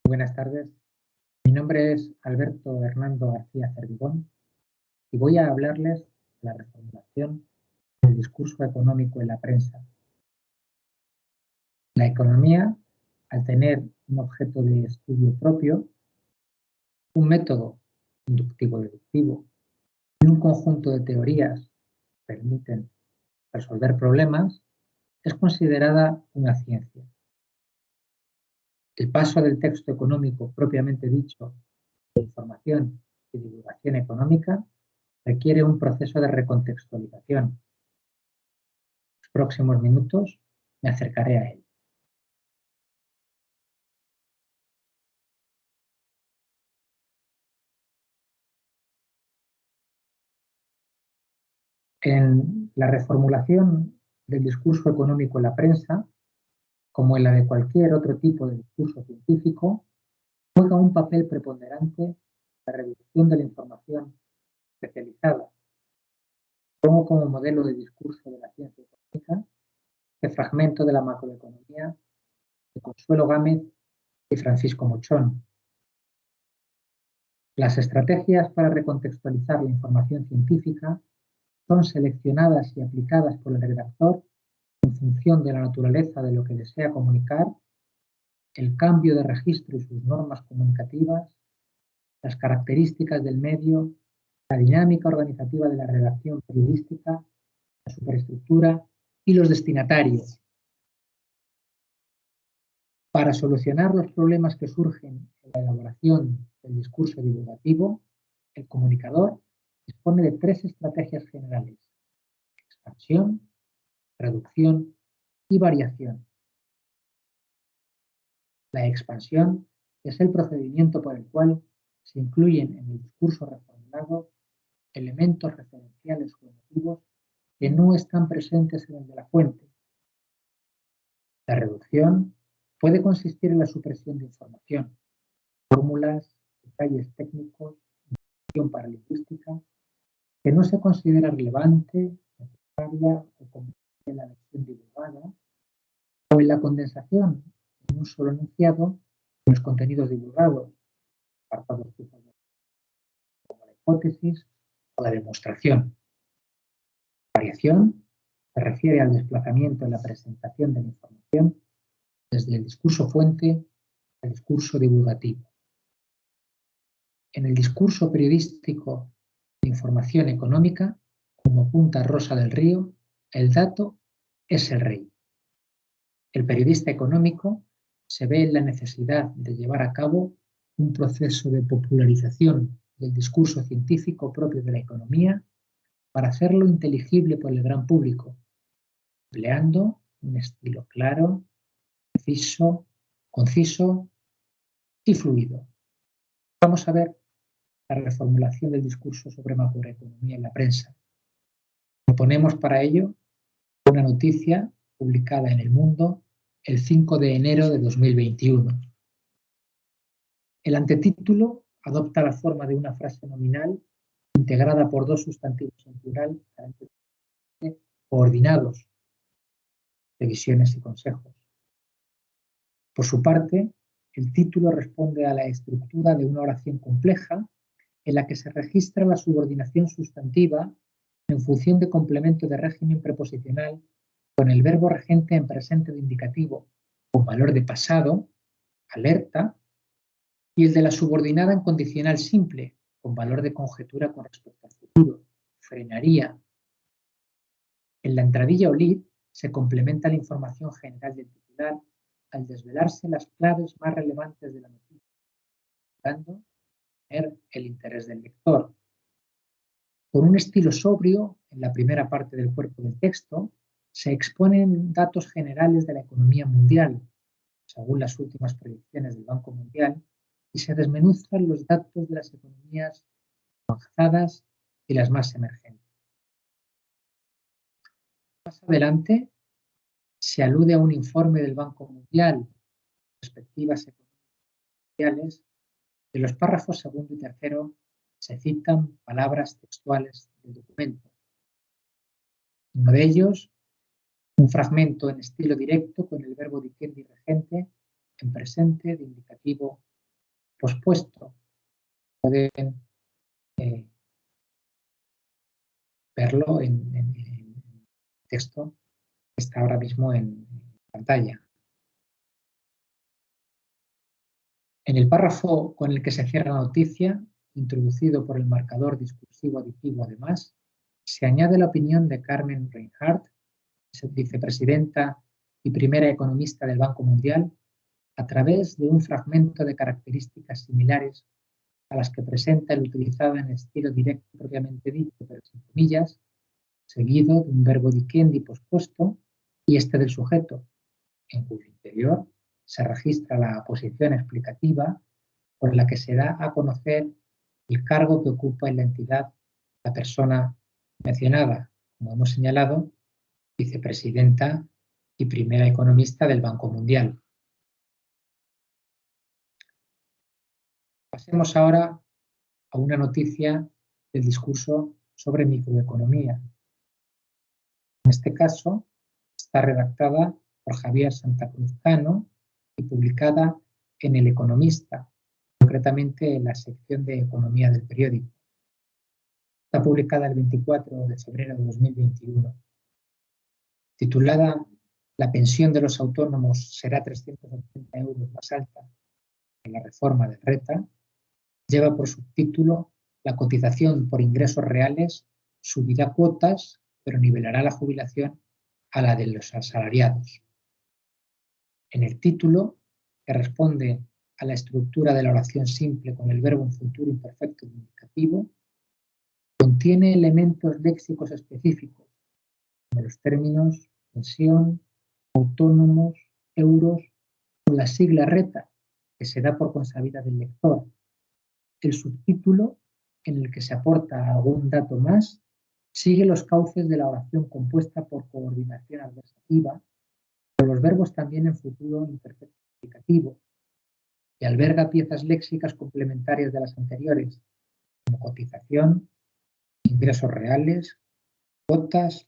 Buenas tardes. Mi nombre es Alberto Hernando García Cervigón y voy a hablarles de la reformulación del discurso económico en la prensa. La economía, al tener un objeto de estudio propio, un método inductivo-deductivo y un conjunto de teorías que permiten resolver problemas, es considerada una ciencia. El paso del texto económico propiamente dicho de información y divulgación económica requiere un proceso de recontextualización. En los próximos minutos me acercaré a él. En la reformulación del discurso económico en la prensa, como en la de cualquier otro tipo de discurso científico, juega un papel preponderante la reducción de la información especializada. Pongo como modelo de discurso de la ciencia económica el fragmento de la macroeconomía de Consuelo Gámez y Francisco Mochón. Las estrategias para recontextualizar la información científica son seleccionadas y aplicadas por el redactor en función de la naturaleza de lo que desea comunicar, el cambio de registro y sus normas comunicativas, las características del medio, la dinámica organizativa de la redacción periodística, la superestructura y los destinatarios. Para solucionar los problemas que surgen en la elaboración del discurso divulgativo, el comunicador dispone de tres estrategias generales: expansión, reducción y variación. La expansión es el procedimiento por el cual se incluyen en el discurso reformulado elementos referenciales o emotivos que no están presentes en el de la fuente. La reducción puede consistir en la supresión de información, fórmulas, detalles técnicos, información paralingüística, que no se considera relevante, necesaria o conveniente en la versión divulgada, o en la condensación en un solo enunciado de los contenidos divulgados, apartados como la hipótesis o la demostración. La variación se refiere al desplazamiento en la presentación de la información desde el discurso fuente al discurso divulgativo. En el discurso periodístico de información económica, como apunta Rosa del Río, el dato es el rey. El periodista económico se ve en la necesidad de llevar a cabo un proceso de popularización del discurso científico propio de la economía para hacerlo inteligible por el gran público, empleando un estilo claro, preciso, conciso y fluido. Vamos a ver la reformulación del discurso sobre macroeconomía en la prensa. Proponemos para ello una noticia publicada en El Mundo el 5 de enero de 2021. El antetítulo adopta la forma de una frase nominal integrada por dos sustantivos en plural coordinados, revisiones y consejos. Por su parte, el título responde a la estructura de una oración compleja en la que se registra la subordinación sustantiva en función de complemento de régimen preposicional con el verbo regente en presente de indicativo con valor de pasado, alerta, y el de la subordinada en condicional simple con valor de conjetura con respecto al futuro, frenaría. En la entradilla o lead se complementa la información general del titular al desvelarse las claves más relevantes de la noticia, dando el interés del lector. Con un estilo sobrio, en la primera parte del cuerpo del texto, se exponen datos generales de la economía mundial, según las últimas predicciones del Banco Mundial, y se desmenuzan los datos de las economías avanzadas y las más emergentes. Más adelante, se alude a un informe del Banco Mundial, perspectivas económicas. En los párrafos segundo y tercero se citan palabras textuales del documento. Uno de ellos, un fragmento en estilo directo con el verbo diciendo y regente en presente de indicativo pospuesto. Pueden verlo en el texto que está ahora mismo en pantalla. En el párrafo con el que se cierra la noticia, introducido por el marcador discursivo aditivo además, se añade la opinión de Carmen Reinhardt, vicepresidenta y primera economista del Banco Mundial, a través de un fragmento de características similares a las que presenta el utilizado en estilo directo propiamente dicho, pero sin comillas, seguido de un verbo diciendi pospuesto y este del sujeto, en cuyo interior se registra la posición explicativa por la que se da a conocer el cargo que ocupa en la entidad la persona mencionada, como hemos señalado, vicepresidenta y primera economista del Banco Mundial. Pasemos ahora a una noticia del discurso sobre microeconomía. En este caso, está redactada por Javier Santa Cruz Cano y publicada en El Economista, concretamente en la sección de Economía del periódico. Está publicada el 24 de febrero de 2021. Titulada La pensión de los autónomos será 380 euros más alta que la reforma de Reta, lleva por subtítulo La cotización por ingresos reales subirá cuotas, pero nivelará la jubilación a la de los asalariados. En el título, que responde a la estructura de la oración simple con el verbo en futuro imperfecto indicativo, contiene elementos léxicos específicos, como los términos pensión, autónomos, euros o la sigla Reta, que se da por consabida del lector. El subtítulo, en el que se aporta algún dato más, sigue los cauces de la oración compuesta por coordinación adversativa, con los verbos también en futuro imperfecto indicativo, y alberga piezas léxicas complementarias de las anteriores, como cotización, ingresos reales, cuotas,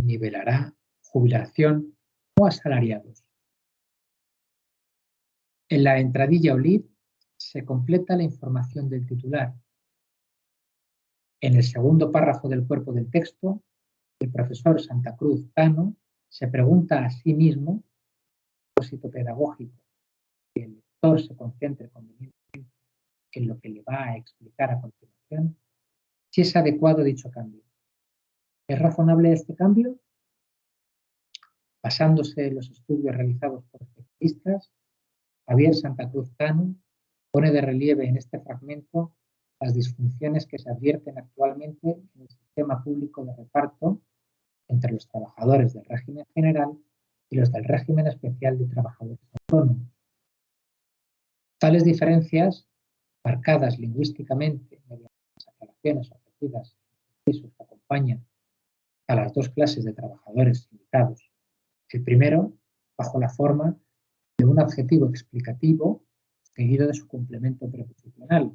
nivelará, jubilación o asalariados. En la entradilla o lead se completa la información del titular. En el segundo párrafo del cuerpo del texto, el profesor Santa Cruz Cano se pregunta a sí mismo, propósito pedagógico, que el lector se concentre convenientemente en lo que le va a explicar a continuación, si es adecuado dicho cambio. ¿Es razonable este cambio? Basándose en los estudios realizados por especialistas, Javier Santa Cruz Cano pone de relieve en este fragmento las disfunciones que se advierten actualmente en el sistema público de reparto entre los trabajadores del régimen general y los del régimen especial de trabajadores autónomos. Tales diferencias, marcadas lingüísticamente mediante las aclaraciones ofrecidas en los que acompañan a las dos clases de trabajadores indicados. El primero, bajo la forma de un adjetivo explicativo seguido de su complemento preposicional,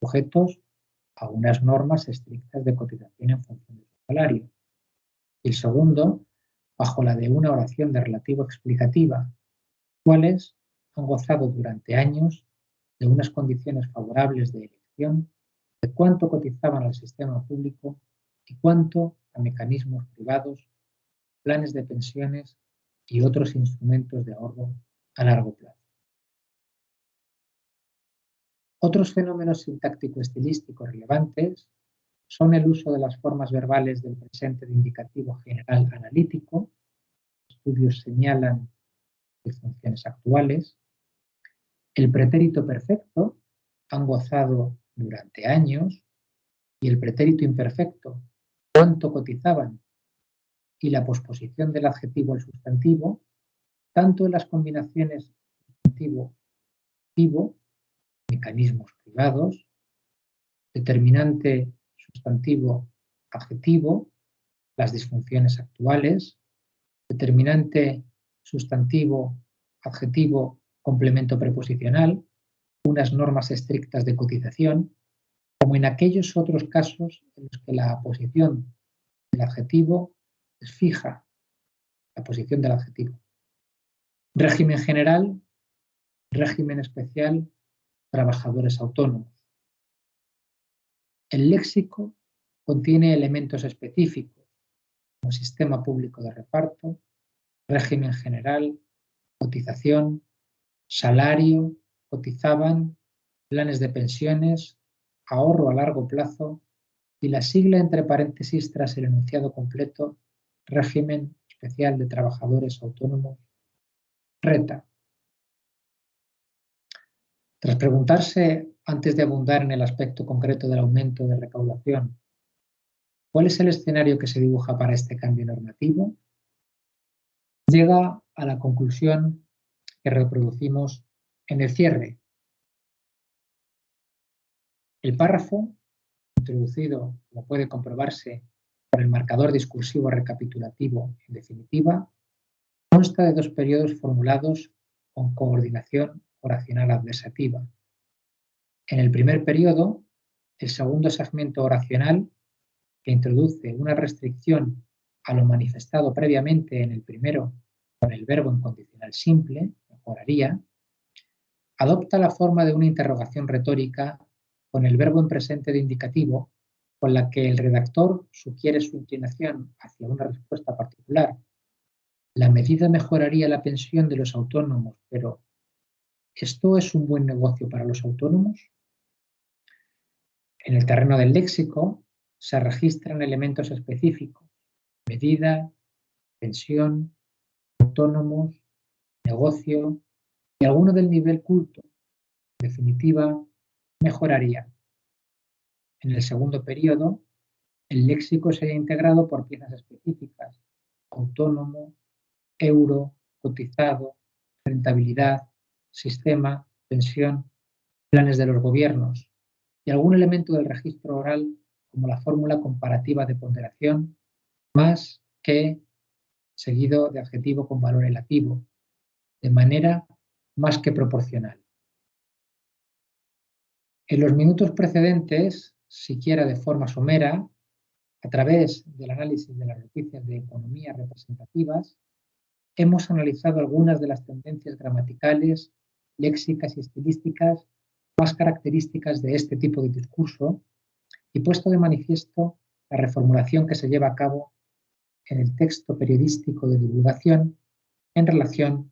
sujetos a unas normas estrictas de cotización en función de su salario. Y el segundo, bajo la de una oración de relativo explicativa, cuales han gozado durante años de unas condiciones favorables de elección de cuánto cotizaban al sistema público y cuánto a mecanismos privados, planes de pensiones y otros instrumentos de ahorro a largo plazo. Otros fenómenos sintáctico-estilísticos relevantes son el uso de las formas verbales del presente de indicativo general analítico, estudios señalan de funciones actuales, el pretérito perfecto, han gozado durante años, y el pretérito imperfecto, cuánto cotizaban, y la posposición del adjetivo al sustantivo, tanto en las combinaciones sustantivo-activo, mecanismos privados, determinante sustantivo-adjetivo, las disfunciones actuales, determinante sustantivo-adjetivo, complemento preposicional, unas normas estrictas de cotización, como en aquellos otros casos en los que la posición del adjetivo es fija, la posición del adjetivo. Régimen general, régimen especial trabajadores autónomos. El léxico contiene elementos específicos como sistema público de reparto, régimen general, cotización, salario, cotizaban, planes de pensiones, ahorro a largo plazo y la sigla entre paréntesis tras el enunciado completo, régimen especial de trabajadores autónomos, RETA. Tras preguntarse, antes de abundar en el aspecto concreto del aumento de recaudación, ¿cuál es el escenario que se dibuja para este cambio normativo?, llega a la conclusión que reproducimos en el cierre. El párrafo, introducido, como puede comprobarse por el marcador discursivo recapitulativo en definitiva, consta de 2 periodos formulados con coordinación oracional adversativa. En el primer periodo, el segundo segmento oracional, que introduce una restricción a lo manifestado previamente en el primero con el verbo en condicional simple, mejoraría, adopta la forma de una interrogación retórica con el verbo en presente de indicativo, con la que el redactor sugiere su inclinación hacia una respuesta particular. La medida mejoraría la pensión de los autónomos, pero ¿esto es un buen negocio para los autónomos? En el terreno del léxico se registran elementos específicos: medida, pensión, autónomos, negocio y alguno del nivel culto. En definitiva, mejoraría. En el segundo periodo, el léxico sería integrado por piezas específicas: autónomo, euro, cotizado, rentabilidad, sistema, pensión, planes de los gobiernos y algún elemento del registro oral como la fórmula comparativa de ponderación, más que, seguido de adjetivo con valor elativo, de manera más que proporcional. En los minutos precedentes, siquiera de forma somera, a través del análisis de las noticias de economía representativas, hemos analizado algunas de las tendencias gramaticales, léxicas y estilísticas más características de este tipo de discurso y puesto de manifiesto la reformulación que se lleva a cabo en el texto periodístico de divulgación en relación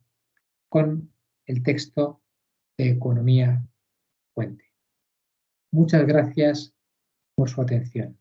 con el texto de economía fuente. Muchas gracias por su atención.